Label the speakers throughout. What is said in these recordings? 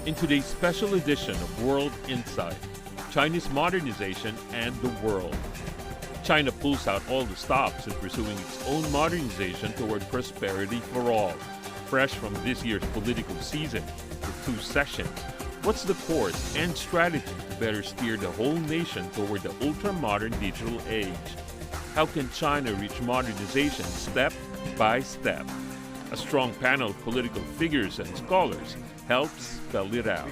Speaker 1: In today's special edition of World Insight, Chinese Modernization and the World. China pulls out all the stops in pursuing its own modernization toward prosperity for all. Fresh from this year's political season, with 2 sessions, what's the course and strategy to better steer the whole nation toward the ultra-modern digital age? How can China reach modernization step by step? A strong panel of political figures and scholars helps spell it out.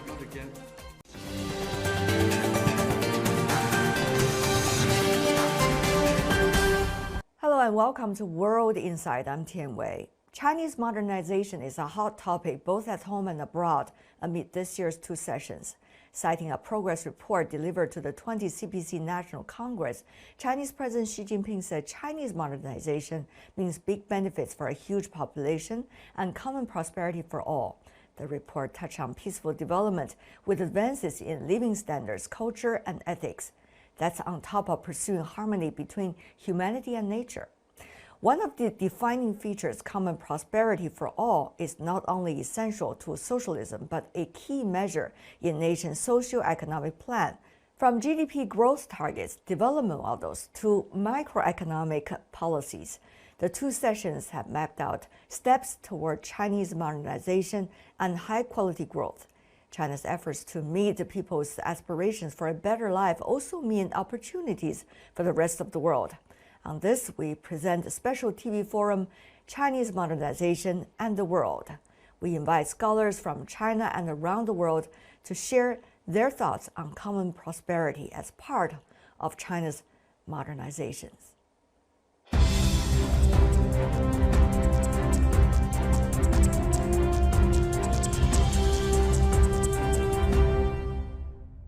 Speaker 2: Hello and welcome to World Insight. I'm Tian Wei. Chinese modernization is a hot topic both at home and abroad amid this year's 2 sessions. Citing a progress report delivered to the 20th CPC National Congress, Chinese President Xi Jinping said Chinese modernization means big benefits for a huge population and common prosperity for all. The report touched on peaceful development with advances in living standards, culture, and ethics. That's on top of pursuing harmony between humanity and nature. One of the defining features, common prosperity for all, is not only essential to socialism, but a key measure in nation's socioeconomic plan. From GDP growth targets, development models, to macroeconomic policies, the 2 sessions have mapped out steps toward Chinese modernization and high-quality growth. China's efforts to meet the people's aspirations for a better life also mean opportunities for the rest of the world. On this, we present a special TV forum, Chinese Modernization and the World. We invite scholars from China and around the world to share their thoughts on common prosperity as part of China's modernizations.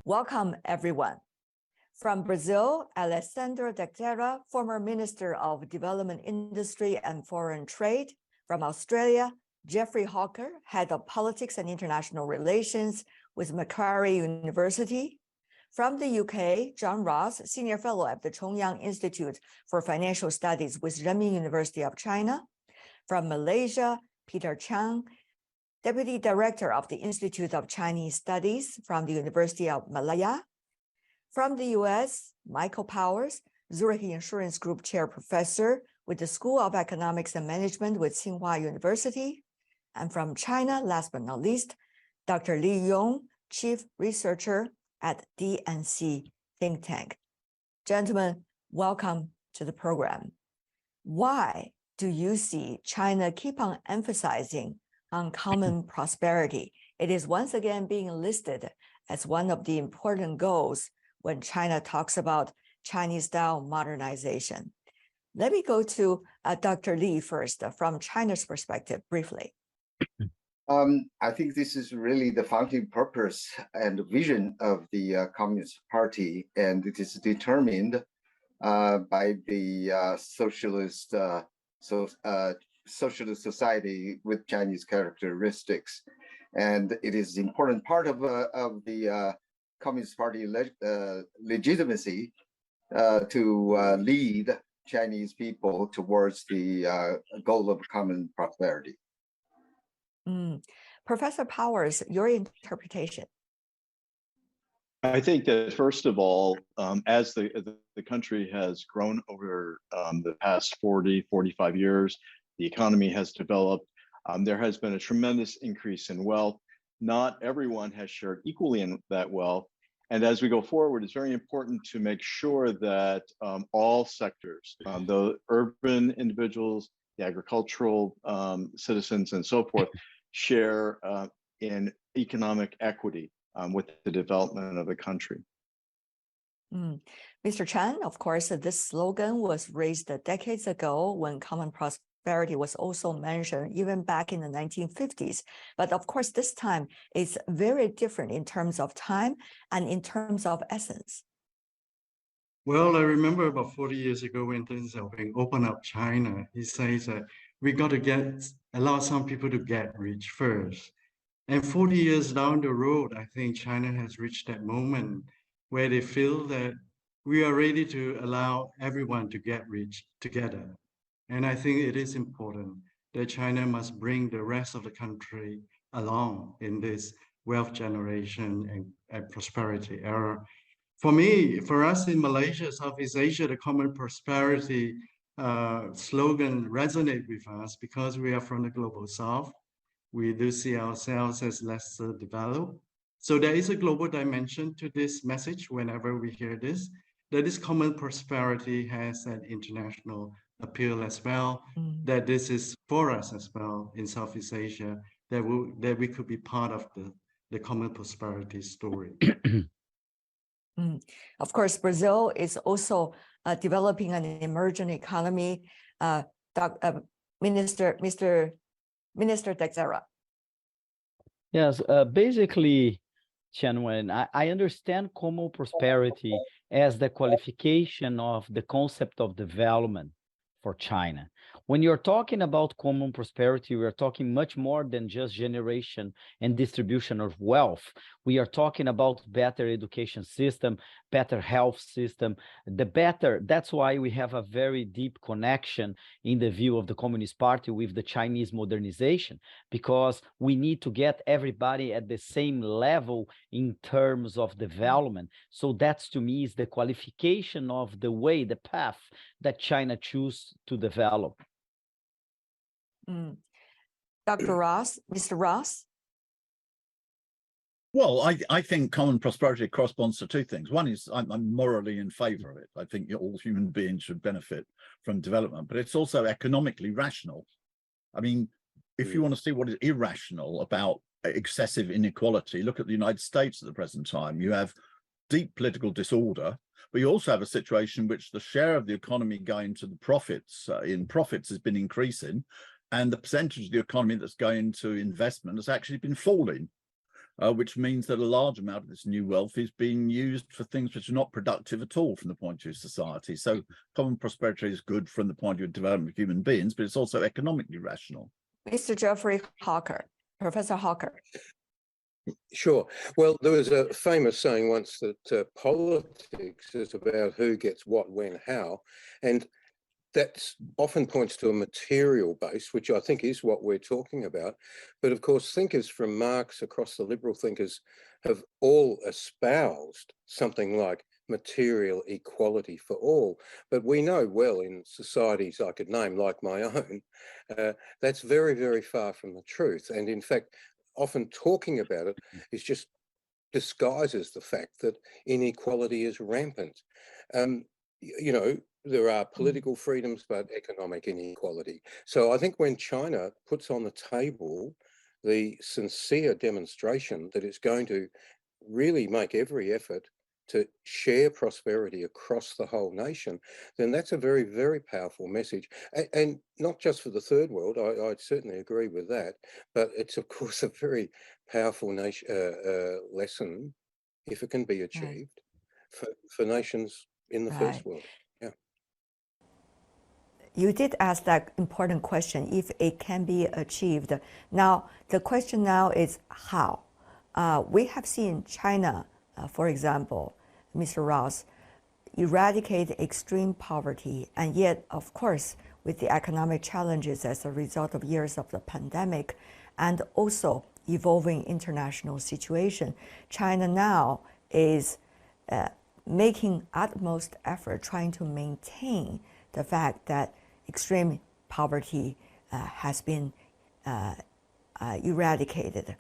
Speaker 2: Welcome, everyone. From Brazil, Alessandro Teixeira, former Minister of Development Industry and Foreign Trade. From Australia, Geoffrey Hawker, Head of Politics and International Relations with Macquarie University. From the UK, John Ross, Senior Fellow at the Chongyang Institute for Financial Studies with Renmin University of China. From Malaysia, Peter Chang, Deputy Director of the Institute of Chinese Studies from the University of Malaya. From the US, Michael Powers, Zurich Insurance Group Chair Professor with the School of Economics and Management with Tsinghua University. And from China, last but not least, Dr. Li Yong, Chief Researcher at DNC Think Tank. Gentlemen, welcome to the program. Why do you see China keep on emphasizing on common prosperity? It is once again being listed as one of the important goals when China talks about Chinese-style modernization. Let me go to Dr. Li first, from China's perspective, briefly.
Speaker 3: I think this is really the founding purpose and vision of the Communist Party, and it is determined by the socialist society with Chinese characteristics. And it is an important part of the Communist Party legitimacy to lead Chinese people towards the goal of common prosperity.
Speaker 2: Professor Powers, your interpretation.
Speaker 4: I think that first of all, as the country has grown over the past 40, 45 years, the economy has developed, there has been a tremendous increase in wealth. Not everyone has shared equally in that wealth. And as we go forward, it's very important to make sure that all sectors, the urban individuals, the agricultural citizens, and so forth, share in economic equity with the development of the country.
Speaker 2: Mr. Chan, of course, this slogan was raised decades ago when common prosperity was also mentioned, even back in the 1950s. But of course, this time is very different in terms of time and in terms of essence.
Speaker 5: Well, I remember about 40 years ago when Deng Xiaoping opened up China, he says that we got to allow some people to get rich first. And 40 years down the road, I think China has reached that moment where they feel that we are ready to allow everyone to get rich together. And I think it is important that China must bring the rest of the country along in this wealth generation and prosperity era. For us in Malaysia, Southeast Asia, the common prosperity slogan resonate with us because we are from the global South. We do see ourselves as less developed. So there is a global dimension to this message whenever we hear this, that this common prosperity has an international appeal as well, that this is for us as well in Southeast Asia, that we could be part of the common prosperity story.
Speaker 2: Of course, Brazil is also developing an emerging economy. Minister Teixeira.
Speaker 6: Yes, basically, Tianwen, I understand common prosperity as the qualification of the concept of development for China. When you're talking about common prosperity, we are talking much more than just generation and distribution of wealth. We are talking about better education system, better health system, that's why we have a very deep connection in the view of the Communist Party with the Chinese modernization, because we need to get everybody at the same level in terms of development. So that's, to me, is the qualification of the way, the path that China choose to develop.
Speaker 2: Dr. Ross, Mr. Ross?
Speaker 7: Well, I think common prosperity corresponds to two things. One is I'm morally in favor of it. I think all human beings should benefit from development, but it's also economically rational. I mean, if you want to see what is irrational about excessive inequality, look at the United States at the present time. You have deep political disorder, but you also have a situation in which the share of the economy going to the profits has been increasing, and the percentage of the economy that's going to investment has actually been falling. Which means that a large amount of this new wealth is being used for things which are not productive at all from the point of view of society. So common prosperity is good from the point of view of development of human beings, but it's also economically rational.
Speaker 2: Mr. Jeffrey Hawker, Professor Hawker.
Speaker 8: Sure. Well, there was a famous saying once that politics is about who gets what, when, how, and that often points to a material base, which I think is what we're talking about. But of course, thinkers from Marx across the liberal thinkers have all espoused something like material equality for all. But we know well in societies I could name, like my own, that's very, very far from the truth. And in fact, often talking about it is just disguises the fact that inequality is rampant. You know, there are political freedoms, but economic inequality. So I think when China puts on the table the sincere demonstration that it's going to really make every effort to share prosperity across the whole nation, then that's a very, very powerful message. And not just for the third world, I certainly agree with that, but it's of course a very powerful lesson, if it can be achieved, for nations in the first world.
Speaker 2: You did ask that important question, if it can be achieved. Now, the question now is how. We have seen China, for example, Mr. Ross, eradicate extreme poverty, and yet, of course, with the economic challenges as a result of years of the pandemic, and also evolving international situation, China now is making utmost effort trying to maintain the fact that extreme poverty has been eradicated.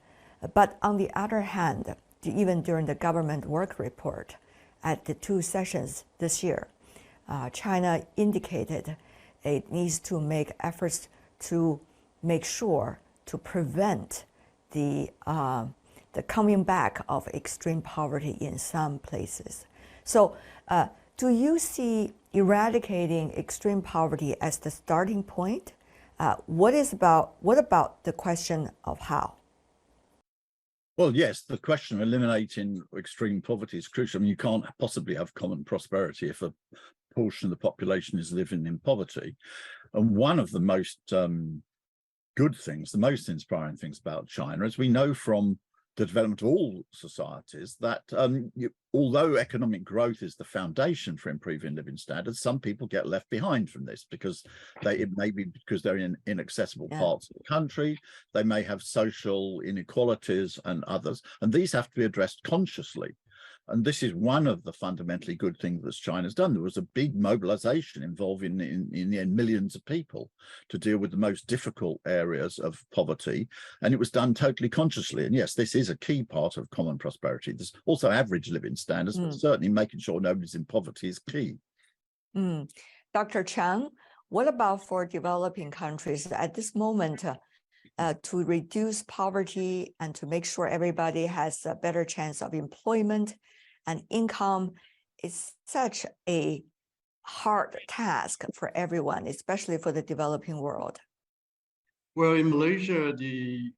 Speaker 2: But on the other hand, even during the government work report at the 2 sessions this year, China indicated it needs to make efforts to make sure to prevent the coming back of extreme poverty in some places. So do you see eradicating extreme poverty as the starting point? What about the question of how?
Speaker 7: Well, yes, the question of eliminating extreme poverty is crucial. I mean, you can't possibly have common prosperity if a portion of the population is living in poverty. And one of the most good things, the most inspiring things about China, as we know from the development of all societies, that although economic growth is the foundation for improving living standards, some people get left behind from this because it may be because they're in inaccessible parts of the country, they may have social inequalities and others, and these have to be addressed consciously. And this is one of the fundamentally good things that China's done. There was a big mobilization involving in the end millions of people to deal with the most difficult areas of poverty, and it was done totally consciously. And yes, this is a key part of common prosperity. There's also average living standards, but certainly making sure nobody's in poverty is key.
Speaker 2: Dr. Chang, what about for developing countries at this moment to reduce poverty and to make sure everybody has a better chance of employment and income? Is such a hard task for everyone, especially for the developing world.
Speaker 5: Well, in Malaysia, the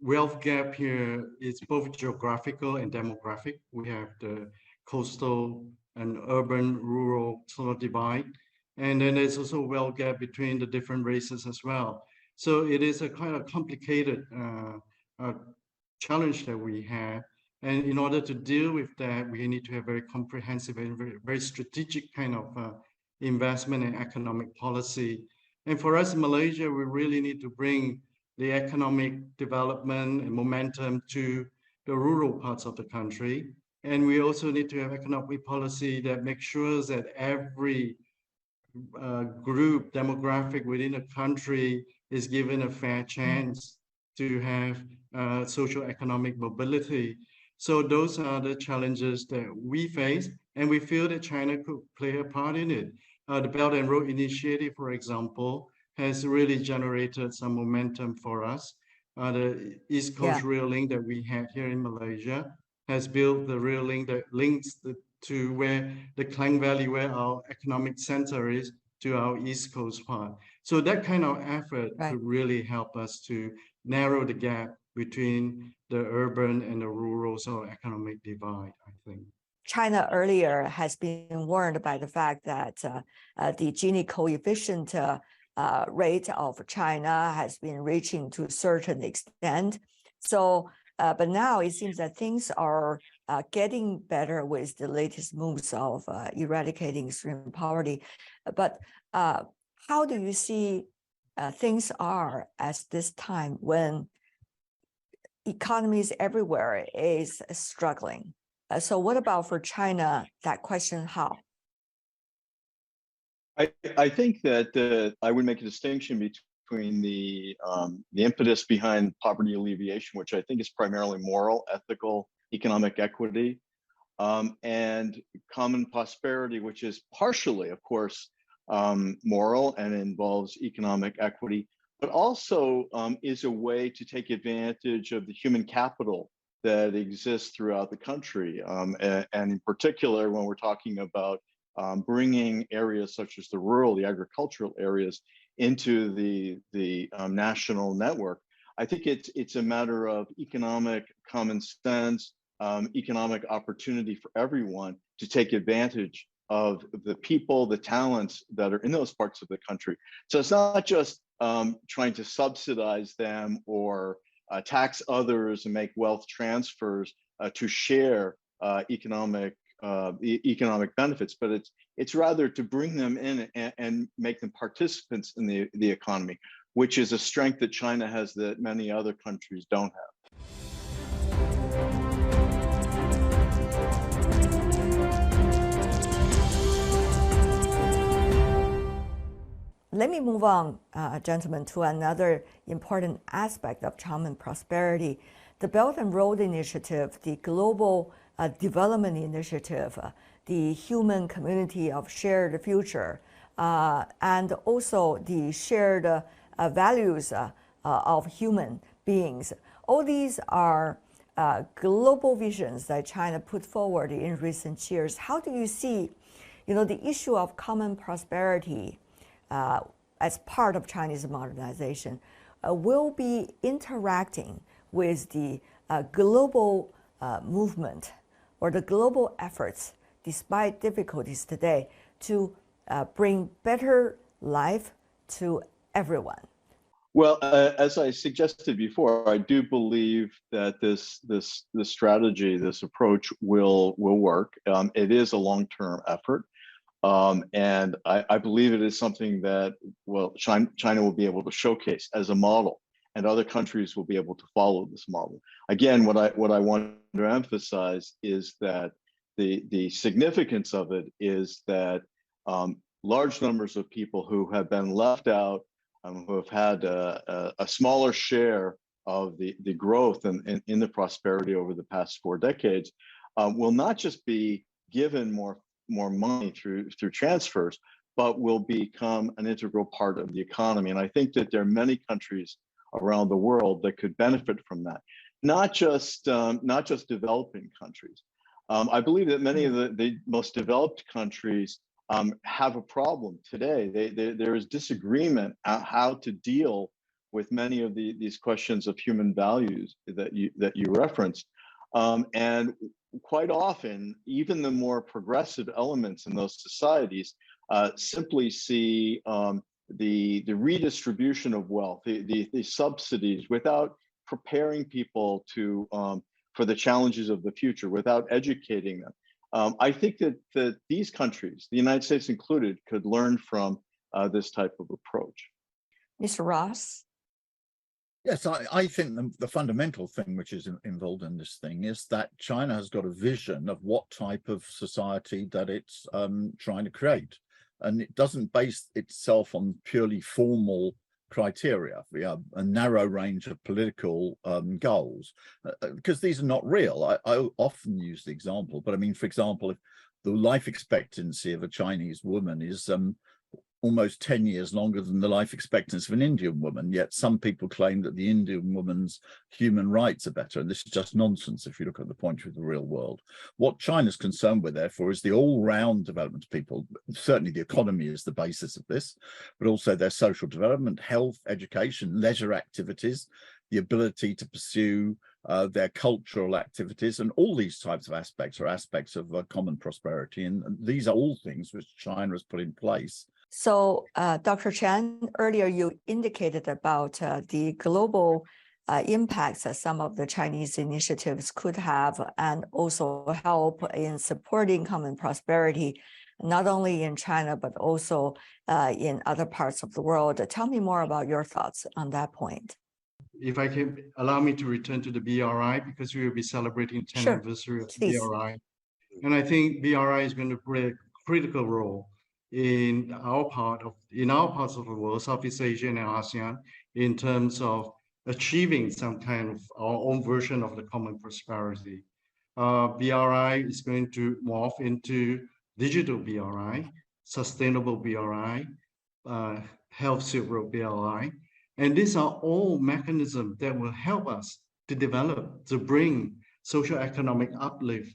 Speaker 5: wealth gap here is both geographical and demographic. We have the coastal and urban rural sort of divide. And then there's also a wealth gap between the different races as well. So it is a kind of complicated challenge that we have. And in order to deal with that, we need to have very comprehensive and very strategic kind of investment and economic policy. And for us in Malaysia, we really need to bring the economic development and momentum to the rural parts of the country. And we also need to have economic policy that makes sure that every group demographic within a country is given a fair chance to have socioeconomic mobility. So those are the challenges that we face, and we feel that China could play a part in it. The Belt and Road Initiative, for example, has really generated some momentum for us. The East Coast Rail Link that we had here in Malaysia has built the rail link that links to where the Klang Valley, where our economic center is, to our East Coast part. So that kind of effort could really help us to narrow the gap between the urban and the rural sort of economic divide, I think.
Speaker 2: China earlier has been warned by the fact that the Gini coefficient rate of China has been reaching to a certain extent. So, but now it seems that things are getting better with the latest moves of eradicating extreme poverty. But how do you see things are at this time when economies everywhere is struggling? So what about for China, that question, how?
Speaker 4: I think that I would make a distinction between the impetus behind poverty alleviation, which I think is primarily moral, ethical, economic equity, and common prosperity, which is partially, of course, moral and involves economic equity, but also is a way to take advantage of the human capital that exists throughout the country. And in particular, when we're talking about bringing areas such as the rural, the agricultural areas into the national network, I think it's a matter of economic common sense, economic opportunity for everyone to take advantage of the people, the talents that are in those parts of the country. So it's not just trying to subsidize them or tax others and make wealth transfers to share economic benefits, but it's rather to bring them in and make them participants in the economy, which is a strength that China has that many other countries don't have.
Speaker 2: Let me move on, gentlemen, to another important aspect of common prosperity. The Belt and Road Initiative, the Global Development Initiative, the Human Community of Shared Future, and also the shared values of human beings. All these are global visions that China put forward in recent years. How do you see, the issue of common prosperity as part of Chinese modernization will be interacting with the global movement or the global efforts, despite difficulties today, to bring better life to everyone?
Speaker 4: Well, as I suggested before, I do believe that this strategy, this approach will work. It is a long-term effort, and I believe it is something that China will be able to showcase as a model, and other countries will be able to follow this model. Again, what I want to emphasize is that the significance of it is that large numbers of people who have been left out, who have had a smaller share of the growth and in the prosperity over the past 4 decades, will not just be given more money through transfers, but will become an integral part of the economy. And I think that there are many countries around the world that could benefit from that, not just developing countries. I believe that many of the most developed countries have a problem today. There is disagreement on how to deal with many of these questions of human values that you referenced, and quite often, even the more progressive elements in those societies simply see the redistribution of wealth, the subsidies, without preparing people for the challenges of the future, without educating them. I think that these countries, the United States included, could learn from this type of approach.
Speaker 2: Mr. Ross?
Speaker 7: Yes, I think the fundamental thing which is involved in this thing is that China has got a vision of what type of society that it's trying to create. And it doesn't base itself on purely formal criteria. We have a narrow range of political goals, because these are not real. I often use the example, but I mean, for example, if the life expectancy of a Chinese woman is almost 10 years longer than the life expectancy of an Indian woman, yet some people claim that the Indian woman's human rights are better. And this is just nonsense if you look at the point of the real world. What China's concerned with, therefore, is the all-round development of people. Certainly the economy is the basis of this, but also their social development, health, education, leisure activities, the ability to pursue their cultural activities, and all these types of aspects are aspects of common prosperity. And these are all things which China has put in place.
Speaker 2: So, Dr. Chen, earlier you indicated about the global impacts that some of the Chinese initiatives could have, and also help in supporting common prosperity, not only in China, but also in other parts of the world. Tell me more about your thoughts on that point.
Speaker 5: If I can allow me to return to the BRI, because we will be celebrating the 10th anniversary of the BRI. And I think BRI is going to play a critical role in our parts of the world, Southeast Asia and ASEAN, in terms of achieving some kind of our own version of the common prosperity. BRI is going to morph into digital BRI, sustainable BRI, health Silk Road BRI. And these are all mechanisms that will help us to develop, to bring socioeconomic uplift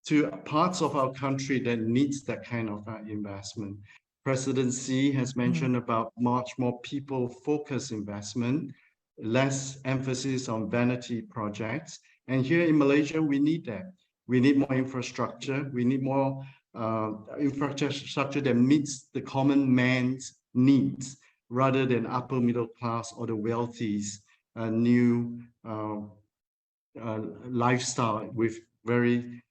Speaker 5: to parts of our country that needs that kind of investment. President Xi has mentioned about much more people-focused investment, less emphasis on vanity projects. And here in Malaysia, we need that. We need more infrastructure. We need more infrastructure that meets the common man's needs, rather than upper middle class or the wealthy's new lifestyle with very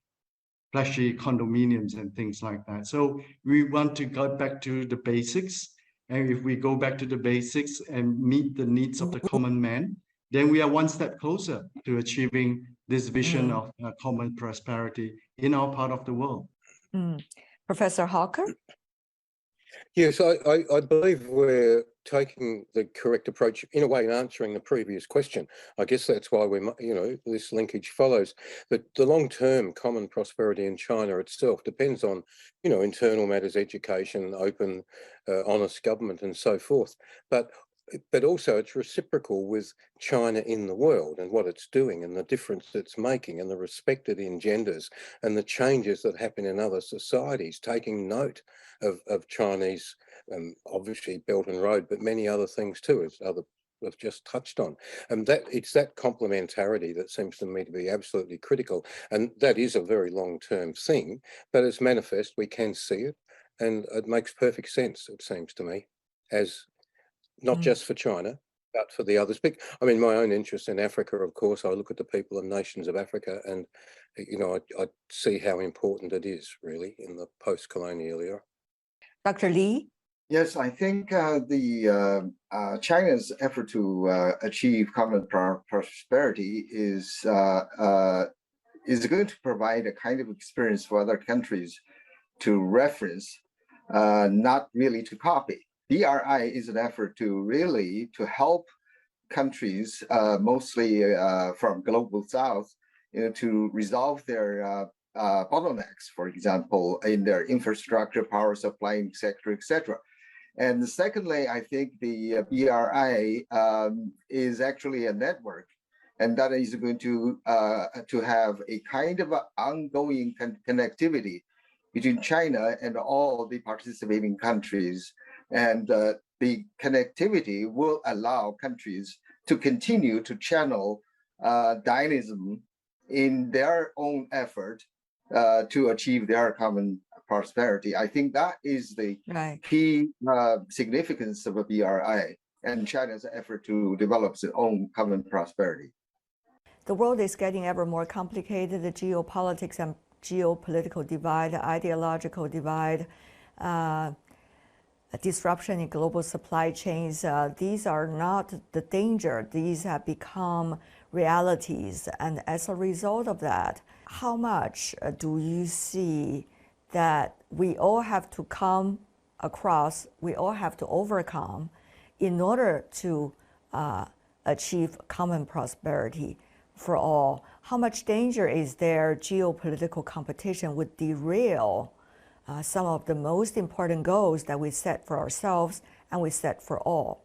Speaker 5: flashy condominiums and things like that. So we want to go back to the basics. And if we go back to the basics and meet the needs of the common man, then we are one step closer to achieving this vision of common prosperity in our part of the world.
Speaker 2: Professor Hawker?
Speaker 8: Yes, I believe we're taking the correct approach in a way in answering the previous question. I guess that's why this linkage follows. That the long-term common prosperity in China itself depends on, internal matters, education, open, honest government, and so forth. But also it's reciprocal with China in the world and what it's doing and the difference it's making and the respect it engenders and the changes that happen in other societies, taking note of Chinese, obviously Belt and Road, but many other things too, as other have just touched on. And it's that complementarity that seems to me to be absolutely critical. And that is a very long-term thing, but it's manifest, we can see it, and it makes perfect sense, it seems to me, as not just for China, out for the others. But I mean, my own interest in Africa, of course, I look at the people and nations of Africa, and I see how important it is really in the post-colonial era.
Speaker 2: Dr. Li?
Speaker 3: Yes, I think China's effort to achieve common prosperity is going to provide a kind of experience for other countries to reference, not really to copy. BRI is an effort to help countries, mostly from global south, to resolve their bottlenecks, for example, in their infrastructure, power supply sector, etc. And secondly, I think the BRI is actually a network, and that is going to have a kind of ongoing connectivity between China and all the participating countries. And the connectivity will allow countries to continue to channel dynamism in their own effort to achieve their common prosperity. I think that is the key significance of a BRI and China's effort to develop its own common prosperity.
Speaker 2: The world is getting ever more complicated. The geopolitics and geopolitical divide, the ideological divide, disruption in global supply chains, these are not the danger. These have become realities. And as a result of that, how much do you see that we all have to come across, we all have to overcome in order to achieve common prosperity for all? How much danger is there geopolitical competition would derail some of the most important goals that we set for ourselves and we set for all?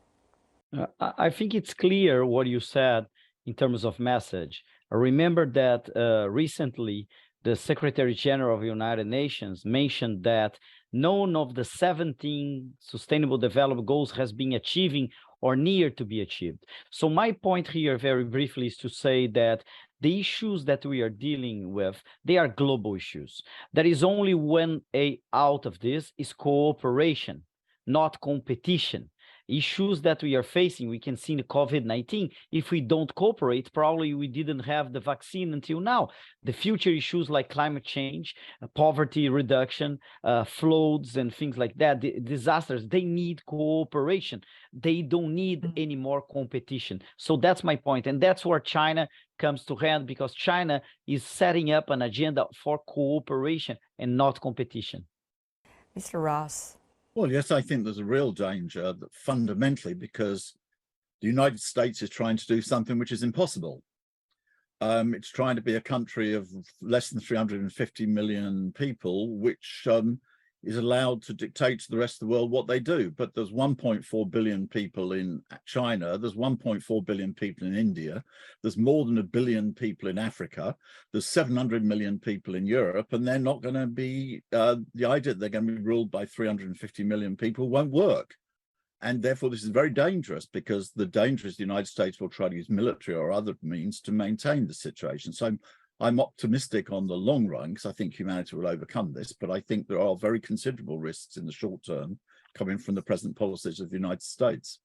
Speaker 6: I think it's clear what you said in terms of message. Remember that recently, the Secretary General of the United Nations mentioned that none of the 17 Sustainable Development Goals has been achieving or near to be achieved. So my point here very briefly is to say that the issues that we are dealing with, they are global issues. There is only one way out of this is cooperation, not competition. Issues that we are facing, we can see in the COVID-19, if we don't cooperate, probably we didn't have the vaccine until now. The future issues like climate change, poverty reduction, floods and things like that, the disasters, they need cooperation. They don't need any more competition. So that's my point. And that's where China comes to hand, because China is setting up an agenda for cooperation and not competition.
Speaker 2: Mr. Ross.
Speaker 7: Well, yes, I think there's a real danger that fundamentally, because the United States is trying to do something which is impossible. It's trying to be a country of less than 350 million people, which is allowed to dictate to the rest of the world what they do. But there's 1.4 billion people in China. There's 1.4 billion people in India. There's more than 1 billion people in Africa. There's 700 million people in Europe, and they're not going to be, the idea that they're going to be ruled by 350 million people won't work. And therefore, this is very dangerous, because the danger is the United States will try to use military or other means to maintain the situation. So I'm optimistic on the long run, because I think humanity will overcome this, but I think there are very considerable risks in the short term coming from the present policies of the United States.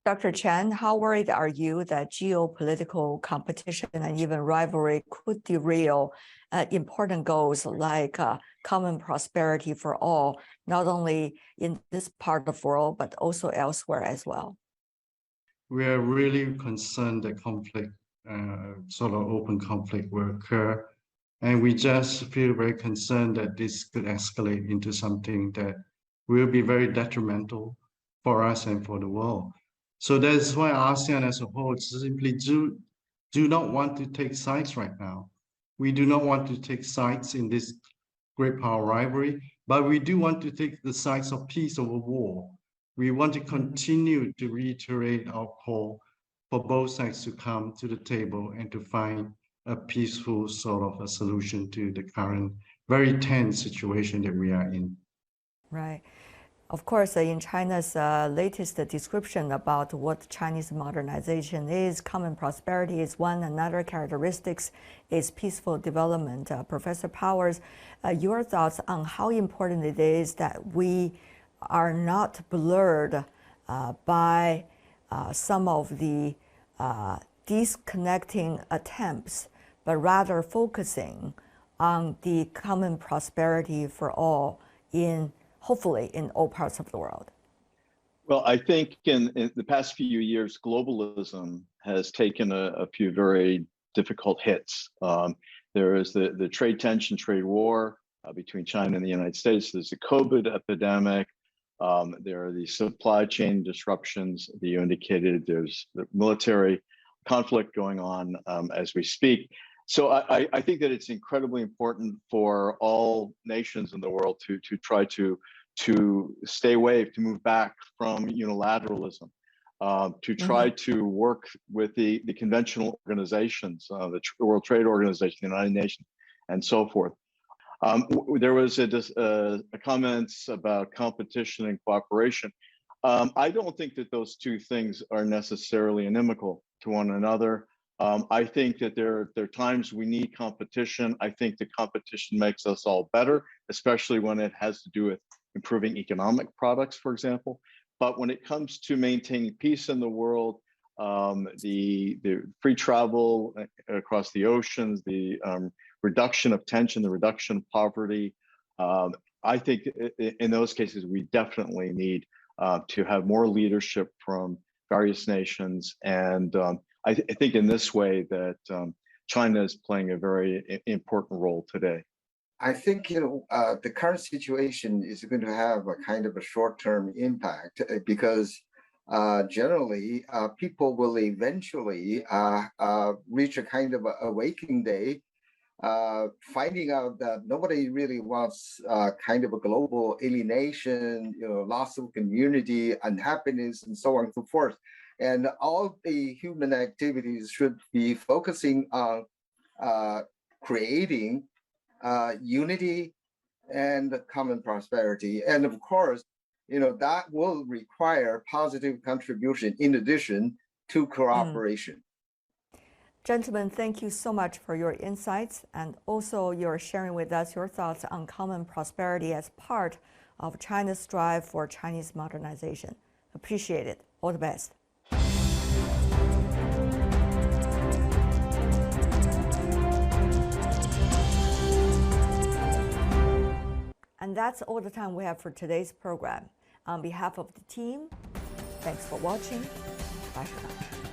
Speaker 2: Dr. Chen, how worried are you that geopolitical competition and even rivalry could derail important goals like common prosperity for all, not only in this part of the world, but also elsewhere as well?
Speaker 5: We are really concerned that conflict, sort of open conflict, will occur. And we just feel very concerned that this could escalate into something that will be very detrimental for us and for the world. So that's why ASEAN as a whole simply do not want to take sides right now. We do not want to take sides in this great power rivalry, but we do want to take the sides of peace over war. We want to continue to reiterate our call for both sides to come to the table and to find a peaceful sort of a solution to the current very tense situation that we are in.
Speaker 2: Right. Of course, in China's latest description about what Chinese modernization is, common prosperity is one. Another characteristics is peaceful development. Professor Powers, your thoughts on how important it is that we are not blurred by some of the disconnecting attempts, but rather focusing on the common prosperity for all hopefully in all parts of the world?
Speaker 4: Well, I think in the past few years, globalism has taken a few very difficult hits. There is the trade tension, trade war between China and the United States. There's the COVID epidemic. There are the supply chain disruptions that you indicated. There's the military conflict going on as we speak. So I think that it's incredibly important for all nations in the world to try to stay away, to move back from unilateralism, to try to work with the conventional organizations, the World Trade Organization, the United Nations, and so forth. There was a comments about competition and cooperation. I don't think that those two things are necessarily inimical to one another. I think that there are times we need competition. I think the competition makes us all better, especially when it has to do with improving economic products, for example. But when it comes to maintaining peace in the world, the free travel across the oceans, the reduction of tension, the reduction of poverty, I think in those cases, we definitely need to have more leadership from various nations. And I think in this way that China is playing a very important role today.
Speaker 3: I think the current situation is going to have a kind of a short-term impact because generally people will eventually reach a kind of awakening day, finding out that nobody really wants kind of a global alienation, loss of community, unhappiness, and so on and so forth. And all the human activities should be focusing on creating unity and common prosperity. And of course, that will require positive contribution in addition to cooperation.
Speaker 2: Gentlemen, thank you so much for your insights and also your sharing with us your thoughts on common prosperity as part of China's strive for Chinese modernization. Appreciate it. All the best. And that's all the time we have for today's program. On behalf of the team, thanks for watching. Bye for now.